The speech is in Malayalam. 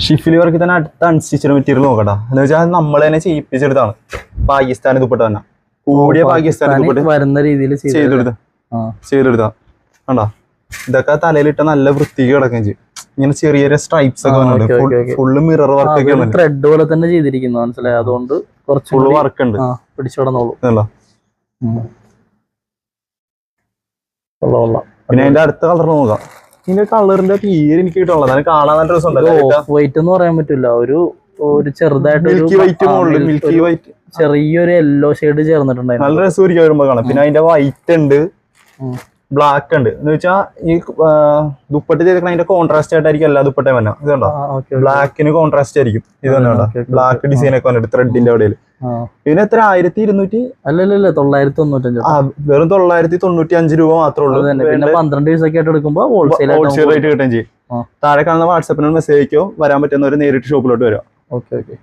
ഷിഫിലി വർക്ക് തന്നെ അടുത്ത അൺസ്റ്റിച്ചഡ് മെറ്റീരിയൽ നോക്കട്ടാ എന്ന് വെച്ചാൽ നമ്മൾ തന്നെ ചെയ്യിപ്പിച്ചെടുത്താണ്. പാകിസ്ഥാൻ ദുപ്പട്ട തന്നെ കൂടിയ പാകിസ്ഥാൻ ദുപ്പട്ട വരുന്ന രീതിയിൽ ചെയ്തെടുത്താ കണ്ടാ. ഇതൊക്കെ തലയിലിട്ട നല്ല വൃത്തിക്ക് കിടക്കുകയും ചെയ്യും. ഇങ്ങനെ ചെറിയ ചെറിയ സ്ട്രൈപ്സ് ഒക്കെ വന്നിട്ടുണ്ട്. ഫുള്ള് മിറർ വർക്ക് ഒക്കെ ത്രെഡ് പോലെ തന്നെ ചെയ്തിരിക്കുന്നു, മനസ്സിലായി. അതുകൊണ്ട് ഫുള്ള് വർക്ക് ഉണ്ട്, പിടിച്ചോടന്നോളൂ. പിന്നെ അതിന്റെ അടുത്ത കളർ നോക്കാം. ഇതിന്റെ കളറിന്റെ തീരെ എനിക്ക് കിട്ടുള്ളത് അതിന് കാണാൻ നല്ല രസമുണ്ടല്ലോ. വൈറ്റ് എന്ന് പറയാൻ പറ്റില്ല, ഒരു ചെറുതായിട്ട് മിൽക്കി വൈറ്റ് ചെറിയൊരു യെല്ലോ ഷെയ്ഡ് ചേർന്നിട്ടുണ്ടായിരുന്നു. നല്ല രസമായിരിക്കും വരുമ്പോ കാണാം. പിന്നെ അതിന്റെ വൈറ്റ് ഉണ്ട്, ബ്ലാക്ക് ഉണ്ട്. എന്ന് വെച്ചാൽ ഈ ദുപ്പട്ട ചെയ്തിരിക്കുന്ന അതിന്റെ കോൺട്രാസ്റ്റ് ആയിട്ടായിരിക്കും എല്ലാ ദുപ്പട്ടയും വന്ന. ഇതുണ്ടോ ബ്ലാക്കിന് കോൺട്രാസ്റ്റ് ആയിരിക്കും. ഇത് തന്നെ ബ്ലാക്ക് ഡിസൈൻ ഒക്കെ വന്നിട്ട് ത്രെഡിന്റെ അവിടെ. ഇതിന് എത്ര 1200 അല്ലല്ല 995 വെറും 995 രൂപ മാത്രമേ ഉള്ളൂ. പിന്നെ 12 ദിവസമൊക്കെ ആയിട്ട് എടുക്കുമ്പോൾ ഹോൾസെയിൽ റേറ്റ് കിട്ടുകയും ചെയ്യും. താഴെ കാണുന്ന വാട്സാപ്പിന് മെസ്സേജ് അയക്കോ, വരാൻ പറ്റുന്നവർ നേരിട്ട് ഷോപ്പിലോട്ട് വരാം. ഓക്കെ.